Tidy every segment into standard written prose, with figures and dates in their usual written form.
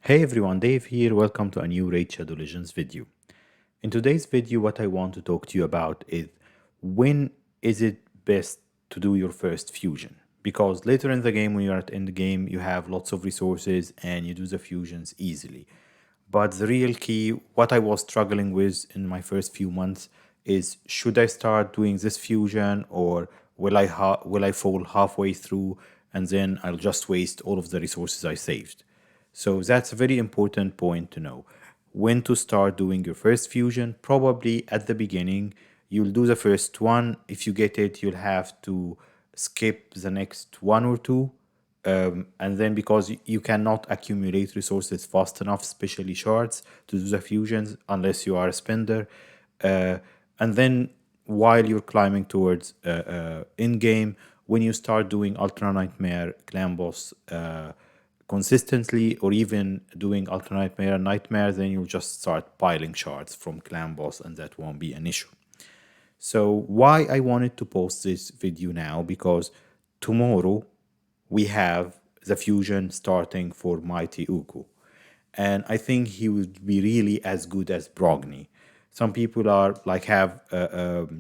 Hey everyone, Dave here. Welcome to a new Raid Shadow Legends video. In today's video, what I want to talk to you about is when is it best to do your first fusion? Because later in the game, when you're at end game, you have lots of resources and you do the fusions easily. But the real key, what I was struggling with in my first few months, is should I start doing this fusion or will I fall halfway through and then I'll just waste all of the resources I saved? So that's a very important point to know. When to start doing your first fusion, probably at the beginning, you'll do the first one. If you get it, you'll have to skip the next one or two. And then because you cannot accumulate resources fast enough, especially shards, to do the fusions unless you are a spender. And then while you're climbing towards in game, when you start doing Ultra Nightmare, Clan Boss, consistently, or even doing Ultra Nightmare and Nightmare, then you'll just start piling shards from Clan Boss and that won't be an issue. So why I wanted to post this video now, because tomorrow we have the fusion starting for Mighty Uku. And I think he would be really as good as Brogni. Some people are like have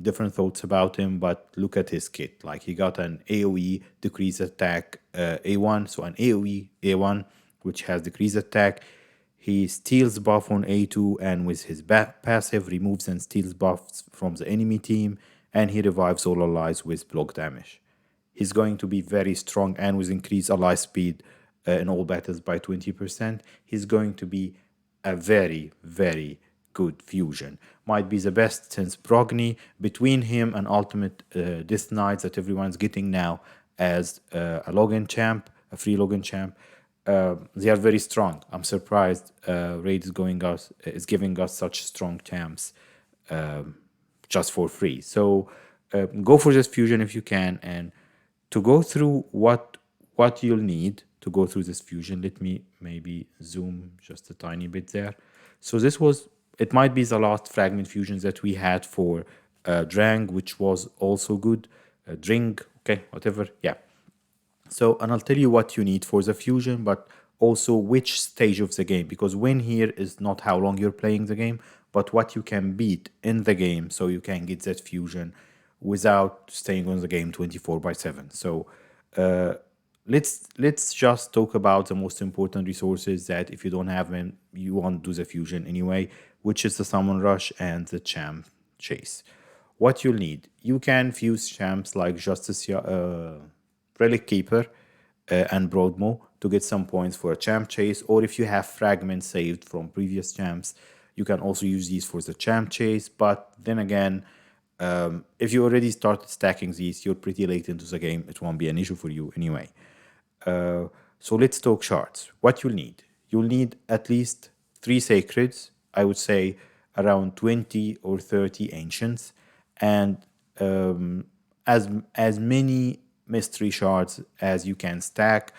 different thoughts about him, but look at his kit. Like he got an AoE decrease attack A1, so an AoE A1 which has decreased attack. He steals buff on A2 and with his passive removes and steals buffs from the enemy team, and he revives all allies with block damage. He's going to be very strong, and with increased ally speed in all battles by 20%, he's going to be a very, very good fusion. Might be the best since Brogni. Between him and Ultimate Death Knights that everyone's getting now as a login champ, a free login champ, they are very strong. I'm surprised Raid is giving us such strong champs just for free. So go for this fusion if you can. And to go through what you'll need to go through this fusion, let me maybe zoom just a tiny bit there. So it might be the last fragment fusions that we had for Drang, which was also good. Drink, okay, whatever, yeah. So, and I'll tell you what you need for the fusion, but also which stage of the game, because win here is not how long you're playing the game, but what you can beat in the game so you can get that fusion without staying on the game 24/7. So, let's just talk about the most important resources that if you don't have them, you won't do the fusion anyway, which is the Summon Rush and the Champ Chase. What you'll need, you can fuse champs like Justice, Relic Keeper, and Broadmo to get some points for a champ chase, or if you have fragments saved from previous champs, you can also use these for the champ chase. But then again, if you already started stacking these, you're pretty late into the game. It won't be an issue for you anyway. So let's talk shards. What you'll need. You'll need at least 3 sacreds, I would say around 20 or 30 ancients, and as many mystery shards as you can stack,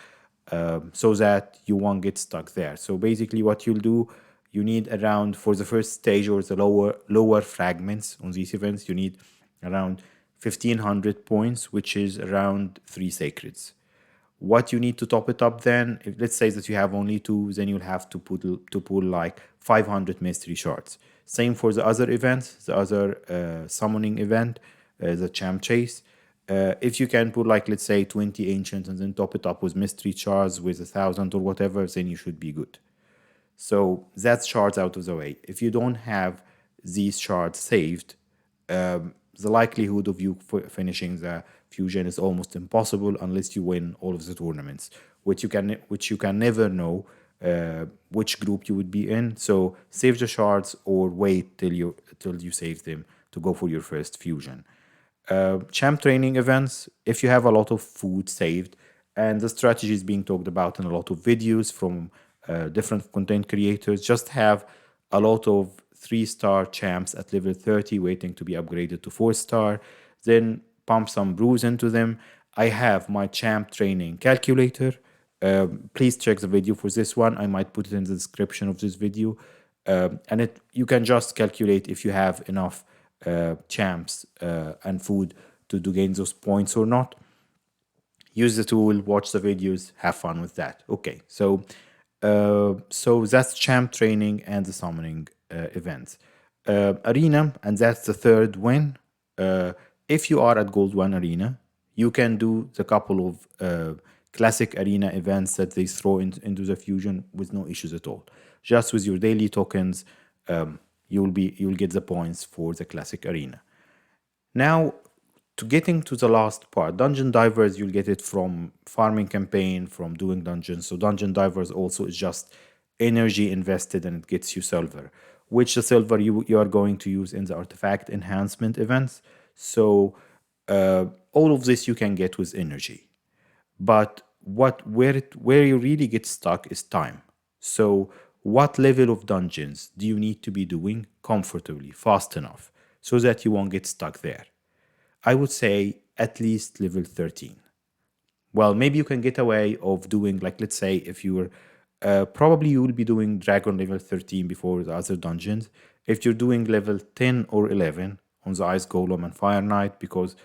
so that you won't get stuck there. So basically what you'll do, you need around, for the first stage or the lower fragments on these events, you need around 1500 points, which is around 3 sacreds. What you need to top it up then, if, let's say that you have only 2, then you'll have to pull like 500 mystery shards. Same for the other events, the other summoning event, the champ chase. If you can put like, let's say 20 ancients and then top it up with mystery shards with 1,000 or whatever, then you should be good. So that's shards out of the way. If you don't have these shards saved, the likelihood of you finishing the fusion is almost impossible unless you win all of the tournaments, which you can never know which group you would be in. So save the shards or wait till you save them to go for your first fusion. Champ training events, if you have a lot of food saved, and the strategy is being talked about in a lot of videos from different content creators, just have a lot of 3-star champs at level 30 waiting to be upgraded to 4-star, then pump some brews into them. I have my champ training calculator. Please check the video for this one. I might put it in the description of this video. And you can just calculate if you have enough champs and food to gain those points or not. Use the tool, watch the videos, have fun with that. Okay, so So that's champ training and the summoning events. Arena, and that's the third win. If you are at Gold 1 Arena, you can do the couple of classic arena events that they throw into the fusion with no issues at all. Just with your daily tokens, you'll get the points for the classic arena. Now, to getting to the last part, dungeon divers, you'll get it from farming campaign, from doing dungeons. So dungeon divers also is just energy invested and it gets you silver, which the silver you are going to use in the artifact enhancement events. So all of this you can get with energy. But where you really get stuck is time. So what level of dungeons do you need to be doing comfortably, fast enough, so that you won't get stuck there? I would say at least level 13. Well, maybe you can get away of doing, like, let's say if you were probably you will be doing dragon level 13 before the other dungeons. If you're doing level 10 or 11 on the ice golem and fire knight, because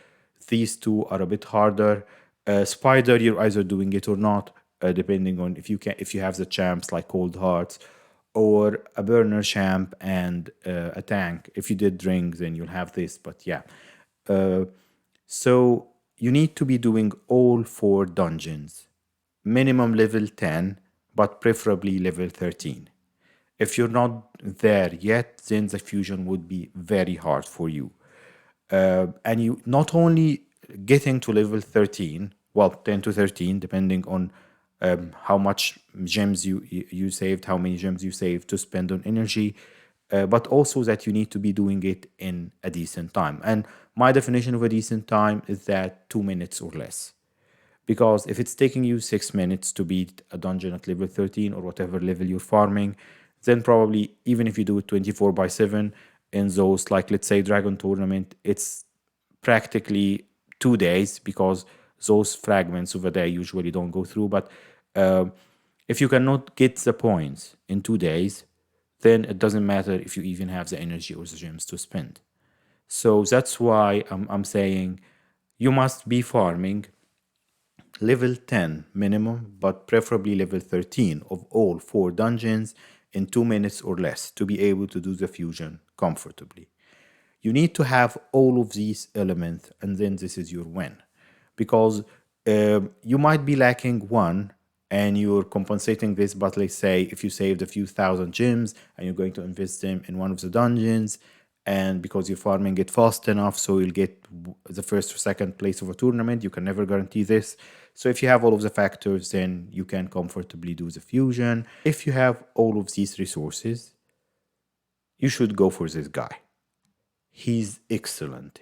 these two are a bit harder. Spider, you're either doing it or not, depending on if you have the champs like cold hearts, or a burner champ and a tank. If you did rings, then you'll have this. But yeah, so you need to be doing all 4 dungeons, minimum level 10, but preferably level 13. If you're not there yet, then the fusion would be very hard for you. And you not only getting to level 13, well, 10 to 13, depending on how much gems you saved, how many gems you saved to spend on energy, but also that you need to be doing it in a decent time. And my definition of a decent time is that 2 minutes or less. Because if it's taking you 6 minutes to beat a dungeon at level 13 or whatever level you're farming, then probably even if you do it 24/7 in those, like, let's say Dragon Tournament, it's practically 2 days, because those fragments of a day usually don't go through. But if you cannot get the points in 2 days, then it doesn't matter if you even have the energy or the gems to spend. So that's why I'm saying you must be farming level 10 minimum, but preferably level 13 of all 4 dungeons in 2 minutes or less to be able to do the fusion comfortably. You need to have all of these elements, and then this is your win. Because you might be lacking one and you're compensating this, but let's say if you saved a few thousand gems and you're going to invest them in one of the dungeons, and because you're farming it fast enough, so you'll get the first or second place of a tournament. You can never guarantee this. So if you have all of the factors, then you can comfortably do the fusion. If you have all of these resources, you should go for this guy. He's excellent.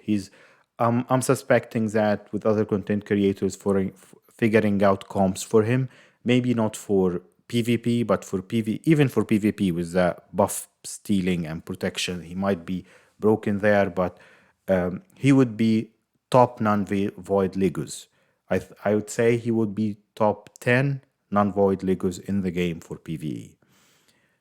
I'm suspecting that with other content creators for figuring out comps for him, maybe not for PvP, but for even for PvP with the buff stealing and protection, he might be broken there, but he would be top non-void Legos. I would say he would be top 10 non-void Legos in the game for PvE.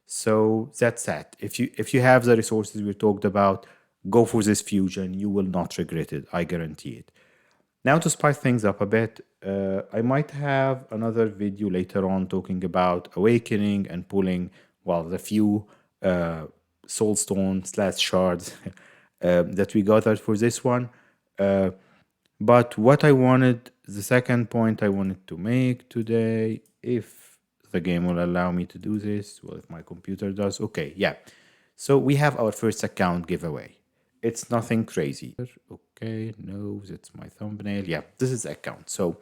So that's that. If you have the resources we talked about, go for this fusion. You will not regret it. I guarantee it. Now, to spice things up a bit, I might have another video later on talking about awakening and pulling, well, the few soulstone / shards that we gathered for this one. But what I wanted, the second point I wanted to make today, if the game will allow me to do this, well, if my computer does, okay, yeah. So we have our first account giveaway. It's nothing crazy. Okay, no, that's my thumbnail. Yeah, this is the account. So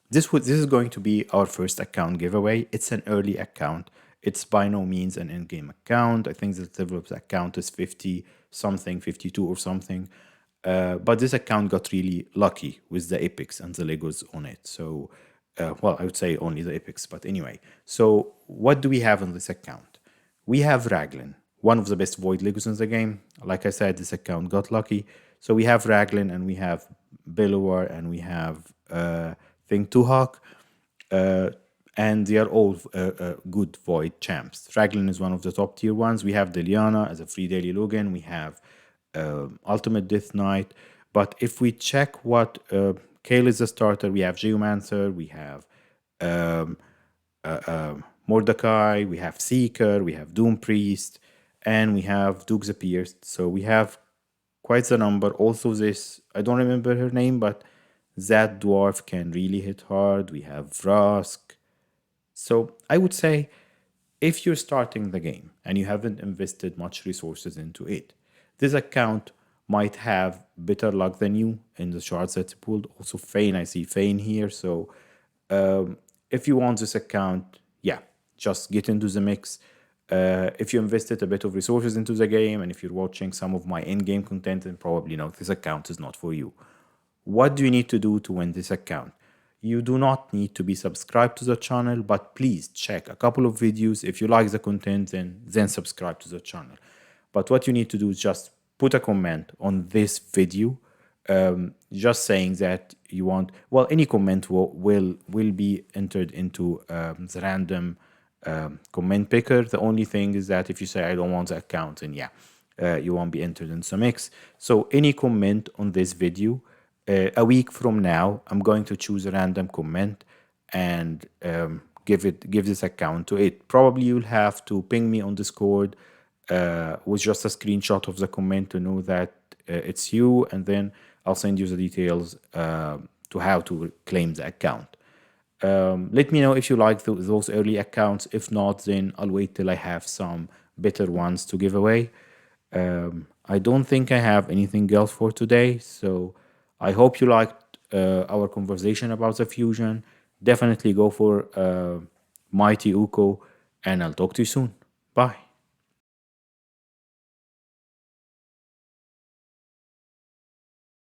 this is going to be our first account giveaway. It's an early account. It's by no means an in-game account. I think the level of the account is 50 something, 52 or something. But this account got really lucky with the epics and the Legos on it. So, well, I would say only the epics, but anyway. So, what do we have on this account? We have Raglan, one of the best void Legos in the game. Like I said, this account got lucky. So we have Raglan and we have Bellower and we have Thing Tuhawk. And they are all good void champs. Raglan is one of the top tier ones. We have Deliana as a free daily Logan. We have Ultimate Death Knight. But if we check what Kale is a starter, we have Geomancer, we have Mordecai, we have Seeker, we have Doom Priest, and we have Duke the Pierced. So we have quite the number. Also, this, I don't remember her name, but that dwarf can really hit hard. We have Vrask. So I would say if you're starting the game and you haven't invested much resources into it, this account might have better luck than you in the shards that's pulled. Also, Fane, I see Fane here. So if you want this account, yeah, just get into the mix. If you invested a bit of resources into the game and if you're watching some of my in-game content, then probably know this account is not for you. What do you need to do to win this account? You do not need to be subscribed to the channel, but please check a couple of videos. If you like the content, then subscribe to the channel. But what you need to do is just put a comment on this video, just saying that you want, well, any comment will be entered into the random comment picker. The only thing is that if you say I don't want the account, then yeah, you won't be entered in some X. So any comment on this video, a week from now, I'm going to choose a random comment and give this account to it. Probably you'll have to ping me on Discord with just a screenshot of the comment to know that it's you, and then I'll send you the details to how to claim the account. Let me know if you like those early accounts. If not, then I'll wait till I have some better ones to give away. I don't think I have anything else for today, so I hope you liked our conversation about the fusion. Definitely go for Mighty Uko, and I'll talk to you soon. Bye.